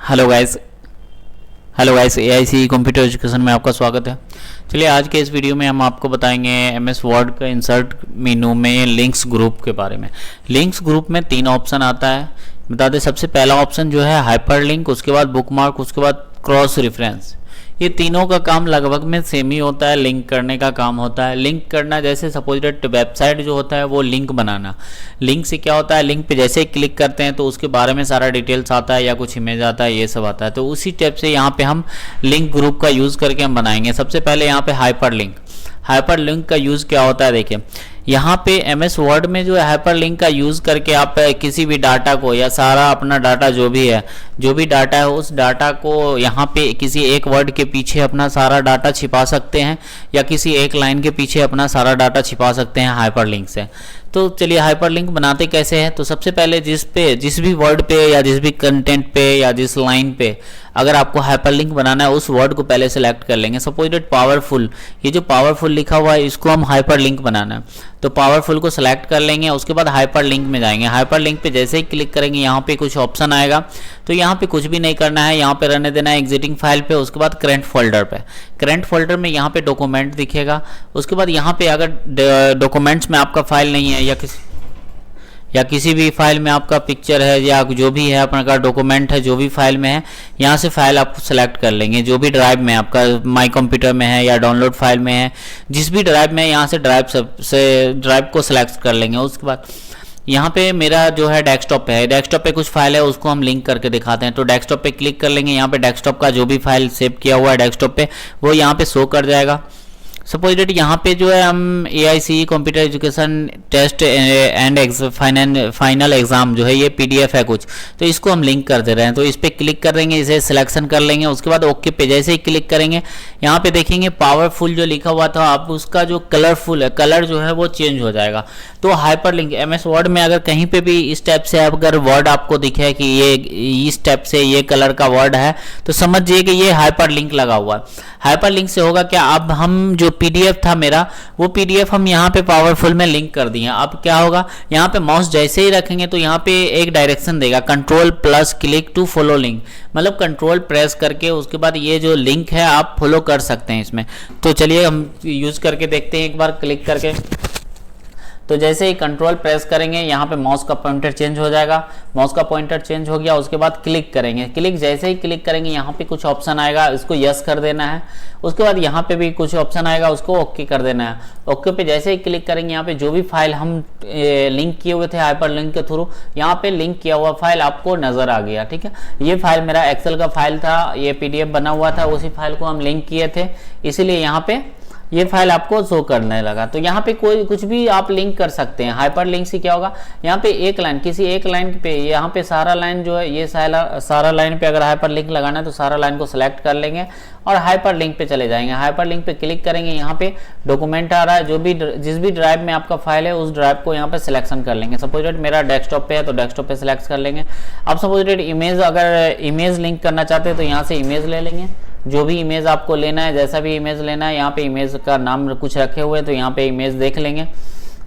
Hello guys. AIC computer education में आपका स्वागत है। चलिए आज के इस वीडियो में हम आपको बताएंगे एमएस वर्ड का इंसर्ट मेनू में लिंक्स ग्रुप के बारे में। लिंक्स ग्रुप में 3 ऑप्शन आता है। बता दें, सबसे पहला ऑप्शन जो है हाइपर लिंक, उसके बाद बुकमार्क, उसके बाद क्रॉस रेफरेंस। ये तीनों का काम लगभग में सेम ही होता है। लिंक करने का काम होता है। लिंक करना जैसे सपोज वेबसाइट जो होता है वो लिंक बनाना। लिंक से क्या होता है, लिंक पे जैसे ही क्लिक करते हैं तो उसके बारे में सारा डिटेल्स आता है या कुछ इमेज आता है, ये सब आता है। तो उसी टाइप से यहाँ पे हम लिंक ग्रुप का यूज़ करके हम बनाएंगे। सबसे पहले यहाँ पे हाइपर लिंक। हाइपर लिंक का यूज़ क्या होता है, देखिए यहाँ पे एमएस वर्ड में जो है हाइपर लिंक का यूज़ करके आप किसी भी डाटा को या सारा अपना डाटा जो भी डाटा है उस डाटा को यहाँ पे किसी एक वर्ड के पीछे अपना सारा डाटा छिपा सकते हैं या किसी एक लाइन के पीछे अपना सारा डाटा छिपा सकते हैं हाइपर लिंक से। तो चलिए हाइपर लिंक बनाते कैसे हैं। तो सबसे पहले जिस भी वर्ड पे या जिस भी कंटेंट पे या जिस लाइन पे अगर आपको हाइपर लिंक बनाना है उस वर्ड को पहले सेलेक्ट कर लेंगे। सपोज डेट पावरफुल, ये जो पावरफुल लिखा हुआ है इसको हम हाइपर लिंक बनाना है तो पावरफुल को सेलेक्ट कर लेंगे। उसके बाद हाइपर लिंक में जाएंगे। हाइपर लिंक पे जैसे ही क्लिक करेंगे यहाँ पे कुछ ऑप्शन आएगा। तो यहाँ पे कुछ भी नहीं करना है, यहाँ पे रहने देना है एग्जिटिंग फाइल पे। उसके बाद करंट फोल्डर पे, करंट फोल्डर में यहाँ पे डॉक्यूमेंट दिखेगा। उसके बाद यहाँ पे अगर डॉक्यूमेंट्स में आपका फाइल नहीं है या किसी भी फाइल में आपका पिक्चर है या जो भी है अपना डॉक्यूमेंट है जो भी फाइल में है, यहाँ से फाइल आप सेलेक्ट कर लेंगे। जो भी ड्राइव में आपका माई कंप्यूटर में है या डाउनलोड फाइल में है, जिस भी ड्राइव में है यहाँ से ड्राइव को सेलेक्ट कर लेंगे। उसके बाद यहाँ पे मेरा जो है डेस्कटॉप पे है, डेस्कटॉप पे कुछ फाइल है उसको हम लिंक करके दिखाते हैं। तो डेस्कटॉप पे क्लिक कर लेंगे। यहाँ पे डेस्कटॉप का जो भी फाइल सेव किया हुआ है डेस्कटॉप पे वो यहाँ पे शो कर जाएगा। सपोज डेट यहाँ पे जो है हम AIC computer education test and final exam जो है ये पीडीएफ है कुछ, तो इसको हम लिंक कर दे रहे हैं। तो इस पर क्लिक कर देंगे, इसे सिलेक्शन कर लेंगे। उसके बाद ओके पे जैसे ही क्लिक करेंगे यहाँ पे देखेंगे पावरफुल जो लिखा हुआ था आप उसका जो कलरफुल है कलर जो है वो चेंज हो जाएगा। तो हाइपर लिंक एमएस वर्ड में अगर कहीं पे भी इस टाइप से अगर वर्ड आपको दिखे कि ये इस टाइप से ये कलर का वर्ड है तो समझिए कि ये हाइपर लिंक लगा हुआ है। हाइपर लिंक से होगा क्या, अब हम जो पीडीएफ था मेरा वो पीडीएफ हम यहाँ पे पावरफुल में लिंक कर दिए। अब क्या होगा, यहाँ पे माउस जैसे ही रखेंगे तो यहाँ पे एक डायरेक्शन देगा, control plus click to follow link. मतलब कंट्रोल प्रेस करके उसके बाद ये जो लिंक है आप फॉलो कर सकते हैं इसमें। तो चलिए हम यूज करके देखते हैं एक बार क्लिक करके। तो जैसे ही कंट्रोल प्रेस करेंगे यहाँ पे माउस का पॉइंटर चेंज हो जाएगा। माउस का पॉइंटर चेंज हो गया, उसके बाद क्लिक करेंगे। क्लिक जैसे ही क्लिक करेंगे यहाँ पे कुछ ऑप्शन आएगा, इसको यस कर देना है। उसके बाद यहाँ पे भी कुछ ऑप्शन आएगा, उसको ओके कर देना है। ओके पे जैसे ही क्लिक करेंगे यहाँ पे जो भी फाइल हम लिंक किए हुए थे हाइपर लिंक के थ्रू, यहाँ पे लिंक किया हुआ फाइल आपको नजर आ गया। ठीक है, ये फाइल मेरा एक्सेल का फाइल था, ये पीडीएफ बना हुआ था, उसी फाइल को हम लिंक किए थे इसीलिए यहाँ पे ये फाइल आपको शो करने लगा। तो यहाँ पे कोई कुछ भी आप लिंक कर सकते हैं। हाइपर लिंक से क्या होगा, यहाँ पे एक लाइन किसी एक लाइन पे यहाँ पे सारा लाइन जो है ये सारा लाइन पे अगर हाइपर लिंक लगाना है तो सारा लाइन को सिलेक्ट कर लेंगे और हाइपर लिंक पे चले जाएंगे। हाइपर लिंक पे क्लिक करेंगे, यहाँ पे डॉक्यूमेंट आ रहा है, जिस भी ड्राइव में आपका फाइल है उस ड्राइव को यहाँ पे सिलेक्शन कर लेंगे। सपोज डेट मेरा डेस्कटॉप पे है तो डेस्कटॉप पे सिलेक्ट कर लेंगे। अब सपोज डेट इमेज, अगर इमेज लिंक करना चाहते हैं तो यहाँ से इमेज ले लेंगे। जो भी इमेज आपको लेना है, जैसा भी इमेज लेना है, यहाँ पे इमेज का नाम कुछ रखे हुए हैं तो यहाँ पे इमेज देख लेंगे।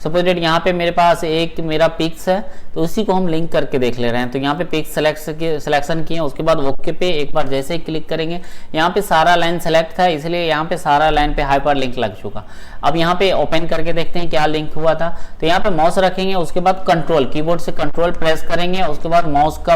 सपोज डेट यहाँ पे मेरे पास एक मेरा पिक्स है तो उसी को हम लिंक करके देख ले रहे हैं। तो यहाँ पे पिक्स सिलेक्शन किए, उसके बाद ओके पे एक बार जैसे ही क्लिक करेंगे यहाँ पे सारा लाइन सेलेक्ट था इसलिए यहाँ पे सारा लाइन पे हाइपर लिंक लग चुका। अब यहाँ पे ओपन करके देखते हैं क्या लिंक हुआ था। तो यहाँ पे माउस रखेंगे, उसके बाद कंट्रोल कीबोर्ड से कंट्रोल प्रेस करेंगे, उसके बाद माउस का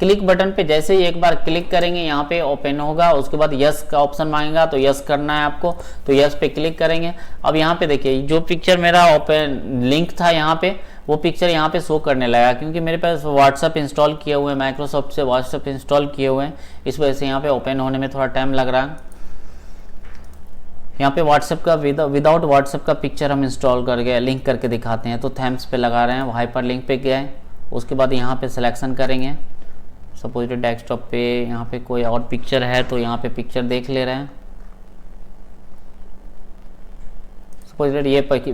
क्लिक बटन पे जैसे ही एक बार क्लिक करेंगे यहाँ पे ओपन होगा। उसके बाद यस का ऑप्शन मांगेगा तो यस करना है आपको, तो यस पे क्लिक करेंगे। अब यहाँ पे देखिए जो पिक्चर मेरा ओपन लिंक था यहाँ पे वो पिक्चर यहाँ पे शो करने लगा क्योंकि मेरे पास व्हाट्सएप इंस्टॉल किए हुए हैं, माइक्रोसॉफ्ट से व्हाट्सएप इंस्टॉल किए हुए हैं, इस वजह से यहाँ पे ओपन होने में थोड़ा टाइम लग रहा है। यहाँ पे व्हाट्सएप का विदाउट व्हाट्सएप का पिक्चर हम इंस्टॉल करके लिंक करके दिखाते हैं। तो थैम्स पे लगा रहे हैं, हाइपर लिंक पे गए, उसके बाद यहाँ पे सिलेक्शन करेंगे। सपोज डेस्कटॉप पे यहाँ पे कोई और पिक्चर है तो यहाँ पे पिक्चर देख ले रहे हैं। सपोज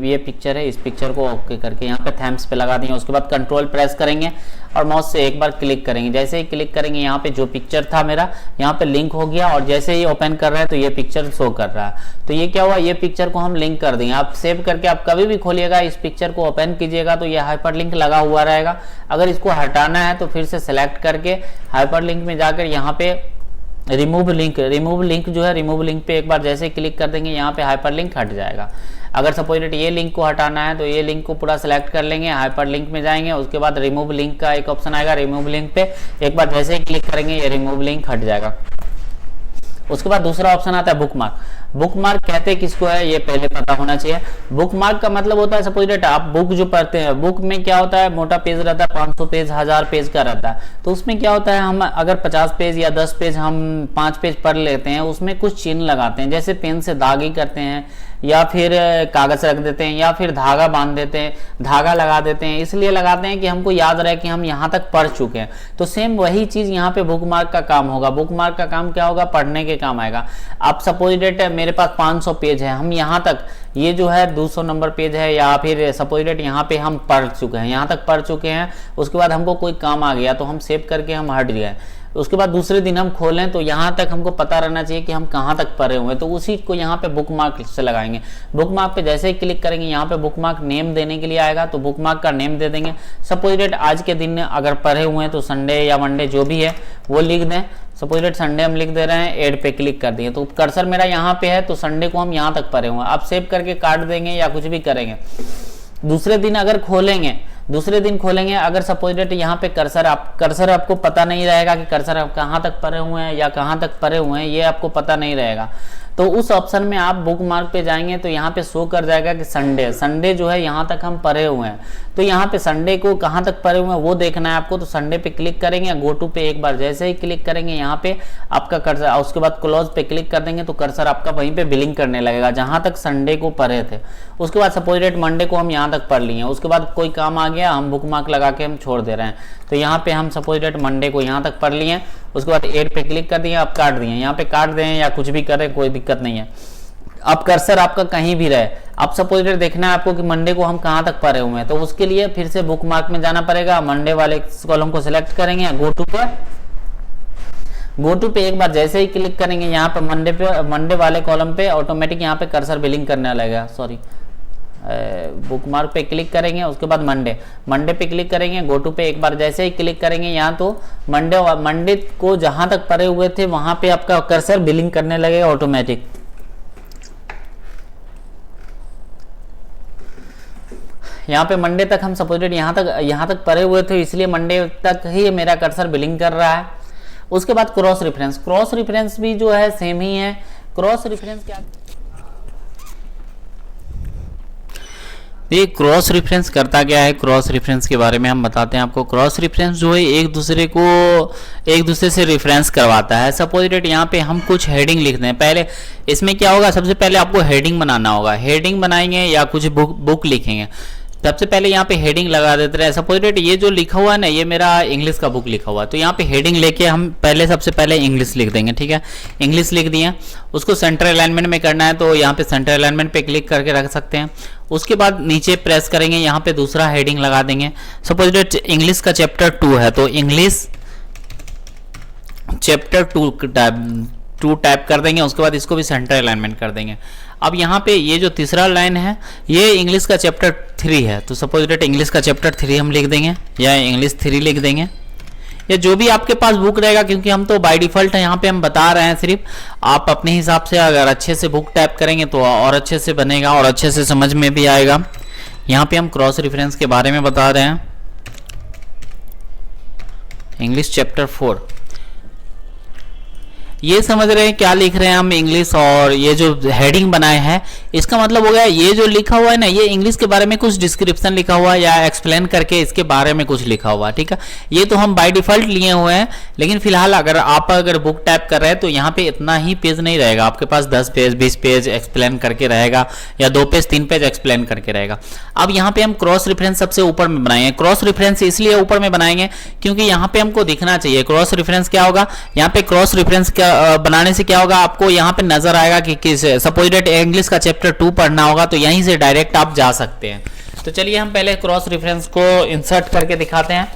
ये पिक्चर है, इस पिक्चर को ओके करके यहाँ पे थैम्स पे लगा देंगे। उसके बाद कंट्रोल प्रेस करेंगे और माउस से एक बार क्लिक करेंगे। जैसे ही क्लिक करेंगे यहाँ पे जो पिक्चर था मेरा यहाँ पे लिंक हो गया, और जैसे ही ओपन कर रहा है तो ये पिक्चर शो कर रहा है। तो ये क्या हुआ, ये पिक्चर को हम लिंक कर देंगे। आप सेव करके आप कभी भी खोलिएगा, इस पिक्चर को ओपन कीजिएगा तो ये हाइपरलिंक लगा हुआ रहेगा। अगर इसको हटाना है तो फिर से सेलेक्ट करके हाइपरलिंक में जाकर यहाँ पे रिमूव लिंक जो है, रिमूव लिंक पे एक बार जैसे क्लिक कर देंगे यहाँ पे हाइपरलिंक हट जाएगा। अगर सपोज ये लिंक को हटाना है तो ये लिंक को पूरा सेलेक्ट कर लेंगे, हाइपरलिंक में जाएंगे, उसके बाद रिमूव लिंक का एक ऑप्शन आएगा, रिमूव लिंक पे एक बार जैसे ही क्लिक करेंगे ये रिमूव लिंक हट जाएगा। उसके बाद दूसरा ऑप्शन आता है बुकमार्क। बुकमार्क कहते हैं किसको है, ये पहले पता होना चाहिए। बुकमार्क का मतलब होता है सपोज आप बुक जो पढ़ते हैं, बुक में क्या होता है, मोटा पेज रहता है, 500 पेज 1000 पेज का रहता है। तो उसमें क्या होता है, हम अगर 50 पेज या 10 पेज हम 5 पेज पढ़ लेते हैं, उसमें कुछ चिन्ह लगाते हैं, जैसे पेन से दागी करते हैं या फिर कागज रख देते हैं या फिर धागा बांध देते हैं, धागा लगा देते हैं। इसलिए लगाते हैं कि हमको याद रहे कि हम यहाँ तक पढ़ चुके हैं। तो सेम वही चीज यहाँ पे बुकमार्क का काम होगा। बुकमार्क का काम क्या होगा, पढ़ने के काम आएगा। आप सपोज डेट मेरे पास 500 पेज है, हम यहाँ तक ये जो है 200 नंबर पेज है, या फिर सपोज डेट यहाँ पे हम पढ़ चुके हैं, यहाँ तक पढ़ चुके हैं। उसके बाद हमको कोई काम आ गया तो हम सेव करके हम हट गए। उसके बाद दूसरे दिन हम खोलें तो यहाँ तक हमको पता रहना चाहिए कि हम कहाँ तक पढ़े हुए हैं, तो उसी को यहाँ पे बुकमार्क से लगाएंगे। बुकमार्क पे जैसे ही क्लिक करेंगे यहाँ पे बुकमार्क नेम देने के लिए आएगा, तो बुकमार्क का नेम दे देंगे। सपोज डेट आज के दिन अगर पढ़े हुए हैं तो संडे या मंडे जो भी है वो लिख दें। सपोज डेट संडे हम लिख दे रहे हैं, ऐड पे क्लिक कर दिए, तो कर्सर मेरा यहाँ पे है तो संडे को हम यहाँ तक पढ़े हुए हैं। आप सेव करके काट देंगे या कुछ भी करेंगे। दूसरे दिन अगर खोलेंगे, अगर सपोज डेट यहाँ पे कर्सर आपको पता नहीं रहेगा कि कर्सर आप कहाँ तक पढ़े हुए हैं या कहाँ तक पढ़े हुए हैं, ये आपको पता नहीं रहेगा। तो उस ऑप्शन में आप बुकमार्क पे जाएंगे तो यहाँ पे शो कर जाएगा कि संडे जो है यहाँ तक हम पढ़े हुए हैं। तो यहाँ पे संडे को कहाँ तक पढ़े हुए हैं वो देखना है आपको, तो संडे पे क्लिक करेंगे, गो टू पे एक बार जैसे ही क्लिक करेंगे यहाँ पे आपका कर्सर, उसके बाद क्लोज पे क्लिक कर देंगे तो कर्सर आपका वहीं पे बिलिंग करने लगेगा जहाँ तक संडे को पढ़े थे। उसके बाद सपोज डेट मंडे को हम यहाँ तक पढ़ लिए, उसके बाद कोई काम आ गया, हम बुकमार्क लगा के हम छोड़ दे रहे हैं। तो यहाँ पे हम सपोज डेट मंडे को यहाँ तक पढ़ लिए, उसके बाद ऐड पे क्लिक कर दिए, आप काट दिए। यहाँ पे काट दें या कुछ भी करें कोई दिक्कत नहीं है। अब कर्सर आपका कहीं भी रहे, अब सपोज डेट देखना है आपको कि मंडे को हम कहाँ तक पढ़े हुए हैं, तो उसके लिए फिर से बुकमार्क में जाना पड़ेगा। मंडे वाले कॉलम को सिलेक्ट करेंगे, गो टू पे एक बार जैसे ही क्लिक करेंगे यहाँ पे मंडे वाले कॉलम पे ऑटोमेटिक यहाँ पे कर्सर बिलिंग करने लगेगा। बुकमार्क पे क्लिक करेंगे, उसके बाद मंडे पे क्लिक करेंगे, गो टू पे एक बार जैसे ही क्लिक करेंगे यहाँ तो मंडे को जहां तक पढ़े हुए थे वहां पे आपका कर्सर बिलिंग करने लगेगा ऑटोमेटिक। यहाँ पे मंडे तक हम सपोज यहाँ तक पढ़े हुए थे, इसलिए मंडे तक ही मेरा कर्सर बिलिंग कर रहा है। उसके बाद क्रॉस रेफरेंस भी जो है सेम ही है। क्रॉस रेफरेंस क्या, ये क्रॉस रेफरेंस करता क्या है, क्रॉस रेफरेंस के बारे में हम बताते हैं आपको। क्रॉस रेफरेंस जो है एक दूसरे से रेफरेंस करवाता है। सपोज डेट यहाँ पे हम कुछ हेडिंग लिख दें, पहले इसमें क्या होगा, सबसे पहले आपको हेडिंग बनाना होगा। हेडिंग बनाएंगे या कुछ बुक लिखेंगे, सबसे पहले यहाँ पे हेडिंग लगा देते रहे। सपोज डेट ये जो लिखा हुआ है ना, ये मेरा इंग्लिश का बुक लिखा हुआ है, तो यहाँ पे हेडिंग लेके हम सबसे पहले इंग्लिश लिख देंगे। ठीक है, इंग्लिश लिख दिए, उसको सेंटर अलाइनमेंट में करना है तो यहाँ पे सेंटर अलाइनमेंट पे क्लिक करके रख सकते हैं। उसके बाद नीचे प्रेस करेंगे, यहाँ पे दूसरा हेडिंग लगा देंगे। सपोज डेट इंग्लिश का चैप्टर 2 है तो इंग्लिश चैप्टर 2 टाइप कर देंगे। उसके बाद इसको भी सेंटर अलाइनमेंट कर देंगे। अब यहाँ पे ये जो तीसरा लाइन है ये इंग्लिश का चैप्टर 3 है, तो सपोज डेट इंग्लिश का चैप्टर 3 हम लिख देंगे या इंग्लिश 3 लिख देंगे, या जो भी आपके पास बुक रहेगा, क्योंकि हम तो बाय डिफॉल्ट यहाँ पे हम बता रहे हैं सिर्फ। आप अपने हिसाब से अगर अच्छे से बुक टाइप करेंगे तो और अच्छे से बनेगा और अच्छे से समझ में भी आएगा। यहाँ पे हम क्रॉस रेफरेंस के बारे में बता रहे हैं। इंग्लिश चैप्टर 4, ये समझ रहे हैं क्या लिख रहे हैं हम इंग्लिश, और ये जो हेडिंग बनाए हैं इसका मतलब हो गया ये जो लिखा हुआ है ना, ये इंग्लिश के बारे में कुछ डिस्क्रिप्शन लिखा हुआ है या एक्सप्लेन करके इसके बारे में कुछ लिखा हुआ है। ठीक है, ये तो हम बाय डिफॉल्ट लिए हुए हैं, लेकिन फिलहाल अगर बुक टाइप कर रहे हैं तो यहाँ पे इतना ही पेज नहीं रहेगा आपके पास, 10 पेज 20 पेज एक्सप्लेन करके रहेगा, या 2 पेज 3 पेज एक्सप्लेन करके रहेगा। अब यहाँ पे हम क्रॉस रेफरेंस सबसे ऊपर में बनाएंगे। क्रॉस रेफरेंस इसलिए ऊपर में बनाएंगे क्योंकि यहाँ पे हमको दिखना चाहिए क्रॉस रेफरेंस क्या होगा। यहाँ पे क्रॉस रेफरेंस का बनाने से क्या होगा, आपको यहाँ पे नजर आएगा कि किस सपोज दैट इंग्लिश का चैप्टर 2 पढ़ना होगा तो यहीं से डायरेक्ट आप जा सकते हैं। तो चलिए हम पहले क्रॉस रेफरेंस को इंसर्ट करके दिखाते हैं।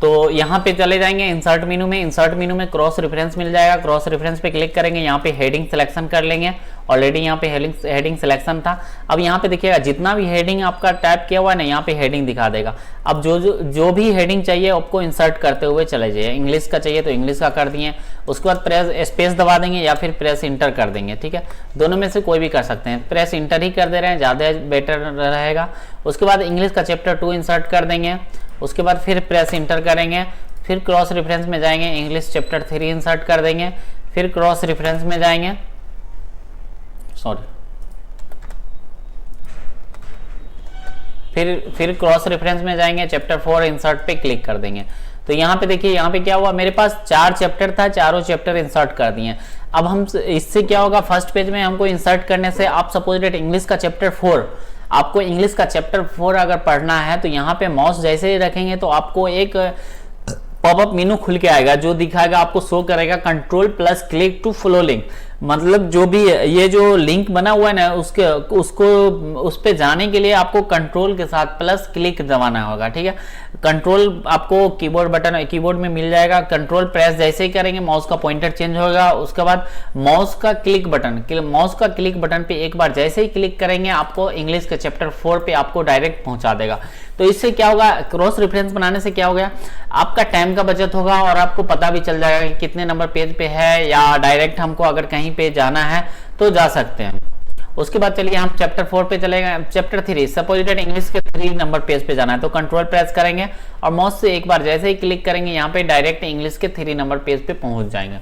तो यहाँ पे चले जाएंगे इंसर्ट मेनू में, इंसर्ट मेनू में क्रॉस रेफरेंस मिल जाएगा, क्रॉस रेफरेंस पे क्लिक करेंगे, यहाँ पे हेडिंग सिलेक्शन कर लेंगे। ऑलरेडी यहाँ पे हेडिंग सिलेक्शन था। अब यहाँ पे देखिएगा जितना भी हेडिंग आपका टाइप किया हुआ है ना, यहाँ पे हेडिंग दिखा देगा। अब जो भी हेडिंग चाहिए आपको इंसर्ट करते हुए चले जाइए। इंग्लिश का चाहिए तो इंग्लिश का कर दिए, उसके बाद प्रेस स्पेस दबा देंगे या फिर प्रेस इंटर कर देंगे। ठीक है, दोनों में से कोई भी कर सकते हैं। प्रेस इंटर ही कर दे रहे हैं, ज़्यादा बेटर रहेगा। उसके बाद इंग्लिश का चैप्टर 2 इंसर्ट कर देंगे, उसके बाद फिर प्रेस इंटर करेंगे, फिर क्रॉस रेफरेंस में जाएंगे, इंग्लिश चैप्टर 3 इंसर्ट कर देंगे, फिर क्रॉस रेफरेंस में जाएंगे, फिर क्रॉस रेफरेंस में जाएंगे, चैप्टर 4 इंसर्ट पे क्लिक कर देंगे। तो यहाँ पे देखिए, यहाँ पे क्या हुआ, मेरे पास 4 चैप्टर था, चारों चैप्टर इंसर्ट कर दिए। अब हम इससे क्या होगा, फर्स्ट पेज में हमको इंसर्ट करने से, आप सपोज दैट इंग्लिश का चैप्टर 4, आपको इंग्लिश का चैप्टर 4 अगर पढ़ना है तो यहाँ पे माउस जैसे ही रखेंगे तो आपको एक पॉपअप मेनू खुल के आएगा जो दिखाएगा, आपको शो करेगा control plus click to follow link. मतलब जो भी ये जो लिंक बना हुआ है ना, उसको उस पे जाने के लिए आपको कंट्रोल के साथ प्लस क्लिक दबाना होगा। ठीक है, कंट्रोल आपको कीबोर्ड में मिल जाएगा। कंट्रोल प्रेस जैसे ही करेंगे माउस का पॉइंटर चेंज होगा। उसके बाद माउस का क्लिक बटन पे एक बार जैसे ही क्लिक करेंगे आपको इंग्लिश के चैप्टर 4 पे आपको डायरेक्ट पहुंचा देगा। तो इससे क्या होगा, क्रॉस रेफरेंस बनाने से क्या हो गया, आपका टाइम का बचत होगा और आपको पता भी चल जाएगा कि कितने नंबर पेज पे है, या डायरेक्ट हमको अगर कहीं पे जाना है तो जा सकते हैं। उसके बाद चलिए हम चैप्टर 4 पे चलेंगे। चैप्टर 3 सपोज दैट इंग्लिश के 3 नंबर पेज पे जाना है तो कंट्रोल प्रेस करेंगे और माउस से एक बार जैसे ही क्लिक करेंगे यहाँ पे डायरेक्ट इंग्लिश के 3 नंबर पेज पे पहुंच जाएंगे।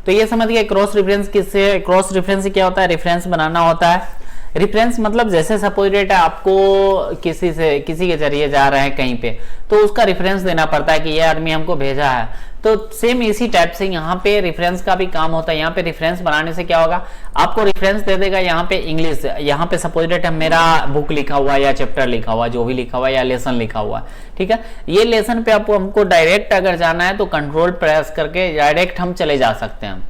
तो ये समझ गए क्रॉस रेफरेंस किससे, क्रॉस रेफरेंस से क्या होता है, रेफरेंस बनाना होता है। रेफरेंस मतलब जैसे सपोज दैट आपको किसी के जरिए जा रहे हैं कहीं पे तो उसका रेफरेंस देना पड़ता है कि ये आदमी हमको भेजा है। तो सेम इसी टाइप से यहाँ पे रेफरेंस का भी काम होता है। यहाँ पे रेफरेंस बनाने से क्या होगा, आपको रेफरेंस दे देगा यहाँ पे इंग्लिश, यहाँ पे सपोज दैट मेरा बुक लिखा हुआ है या चैप्टर लिखा हुआ है, जो भी लिखा हुआ है या लेसन लिखा हुआ है। ठीक है, ये लेसन पे आपको हमको डायरेक्ट अगर जाना है तो कंट्रोल प्रेस करके डायरेक्ट हम चले जा सकते हैं।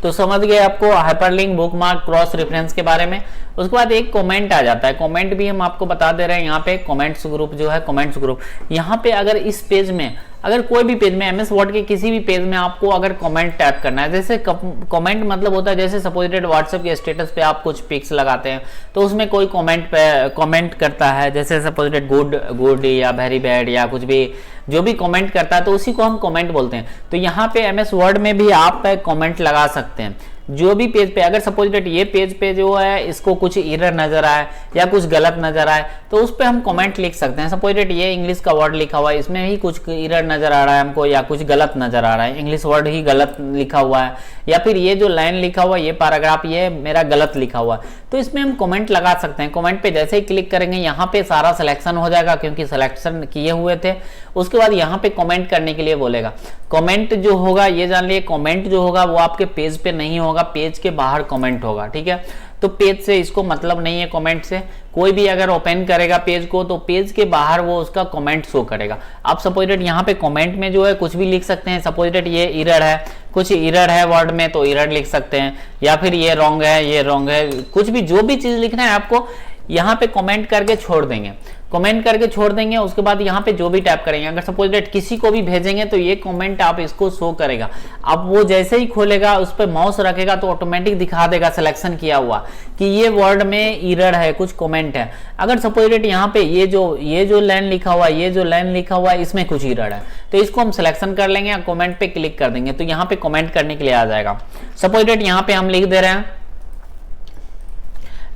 तो समझ गए आपको हाइपरलिंक, बुकमार्क, क्रॉस रेफरेंस के बारे में। उसके बाद एक कमेंट आ जाता है, कमेंट भी हम आपको बता दे रहे हैं। यहाँ पे कमेंट्स ग्रुप जो है, कमेंट्स ग्रुप, यहाँ पे अगर इस पेज में, अगर कोई भी पेज में एमएस वर्ड के किसी भी पेज में आपको अगर कमेंट टाइप करना है, जैसे कमेंट मतलब होता है जैसे सपोज दैट व्हाट्सएप के स्टेटस पे आप कुछ पिक्स लगाते हैं तो उसमें कोई कमेंट करता है, जैसे सपोज दैट गुड या वेरी बैड या कुछ भी जो भी कमेंट करता है तो उसी को हम कमेंट बोलते हैं। तो यहाँ पे एमएस वर्ड में भी आप कमेंट लगा सकते हैं जो भी पेज पे। अगर सपोज दैट ये पेज पे जो है इसको कुछ एरर नजर आए या कुछ गलत नजर आए तो उस पे हम कमेंट लिख सकते हैं। सपोज दैट ये इंग्लिश का वर्ड लिखा हुआ है, इसमें ही कुछ एरर नजर आ रहा है हमको या कुछ गलत नजर आ रहा है, इंग्लिश वर्ड ही गलत लिखा हुआ है, या फिर ये जो लाइन लिखा हुआ है, ये पैराग्राफ ये मेरा गलत लिखा हुआ है, तो इसमें हम कमेंट लगा सकते हैं। कमेंट पे जैसे ही क्लिक करेंगे यहाँ पे सारा सिलेक्शन हो जाएगा क्योंकि सिलेक्शन किए हुए थे। उसके बाद यहाँ पे कमेंट करने के लिए बोलेगा। कमेंट जो होगा ये जान लिए, कमेंट जो होगा वो आपके पेज पे नहीं होगा, पेज के बाहर कमेंट होगा। ठीक है, तो पेज से इसको मतलब नहीं है कमेंट से। कोई भी अगर ओपन करेगा पेज को तो पेज के बाहर वो उसका कमेंट शो करेगा। आप सपोज दैट यहाँ पे कमेंट में जो है कुछ भी लिख सकते हैं। सपोज दैट ये एरर है, कुछ एरर है वर्ड में तो एरर लिख सकते हैं, या फिर ये रॉन्ग है, ये रॉन्ग है, कुछ भी जो भी चीज लिखना है आपको यहाँ पे कमेंट करके छोड़ देंगे। कमेंट करके छोड़ देंगे, उसके बाद यहाँ पे जो भी टाइप करेंगे, अगर सपोज दैट किसी को भी भेजेंगे तो ये कमेंट आप इसको शो करेगा। अब वो जैसे ही खोलेगा उस पर माउस रखेगा तो ऑटोमेटिक दिखा देगा सिलेक्शन किया हुआ कि ये वर्ड में एरर है, कुछ कमेंट है। अगर सपोज दैट यहाँ पे ये जो लाइन लिखा हुआ है, ये जो लाइन लिखा हुआ है इसमें कुछ एरर है तो इसको हम सिलेक्शन कर लेंगे, कमेंट पे क्लिक कर देंगे तो यहाँ पे कमेंट करने के लिए आ जाएगा। सपोज दैट यहाँ पे हम लिख दे रहे हैं,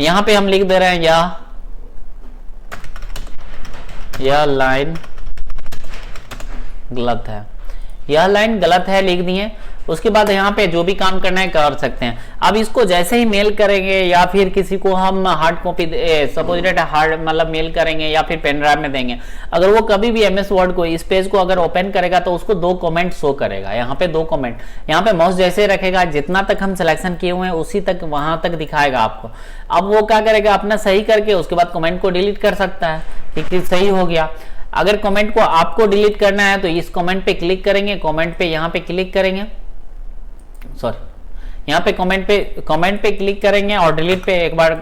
यहाँ पे हम लिख दे रहे हैं यह लाइन गलत है, यह लाइन गलत है लिख दिए। उसके बाद यहाँ पे जो भी काम करना है कर सकते हैं। अब इसको जैसे ही मेल करेंगे या फिर किसी को हम hard copy suppose that hard मतलब मेल करेंगे या फिर पेन ड्राइव में देंगे, अगर वो कभी भी एमएस वर्ड को इस पेज को अगर ओपन करेगा तो उसको 2 कमेंट शो करेगा। यहाँ पे 2 कमेंट, यहाँ पे माउस जैसे रखेगा जितना तक हम सिलेक्शन किए हुए हैं उसी तक वहां तक दिखाएगा आपको। अब वो क्या करेगा, अपना सही करके उसके बाद कमेंट को डिलीट कर सकता है कि सही हो गया। अगर कमेंट को आपको डिलीट करना है तो इस कमेंट पे क्लिक करेंगे, कमेंट पे यहाँ पे क्लिक करेंगे, सॉरी यहाँ पे कमेंट पे क्लिक करेंगे और डिलीट पे एक बार,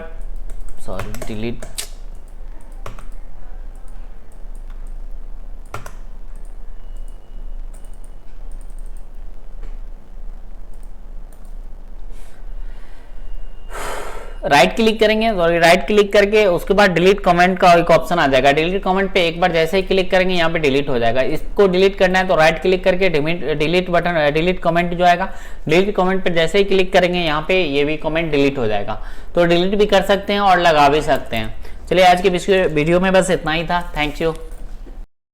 सॉरी डिलीट, राइट क्लिक करेंगे, सॉरी राइट क्लिक करके उसके बाद डिलीट कमेंट का एक ऑप्शन आ जाएगा। डिलीट कमेंट पे एक बार जैसे ही क्लिक करेंगे यहाँ पे डिलीट हो जाएगा। इसको डिलीट करना है तो राइट क्लिक करके डिलीट बटन, डिलीट कमेंट जो आएगा, डिलीट कमेंट पे जैसे ही क्लिक करेंगे यहाँ पे ये भी कमेंट डिलीट हो जाएगा। तो डिलीट भी कर सकते हैं और लगा भी सकते हैं। चलिए आज के वीडियो में बस इतना ही था। Thank you.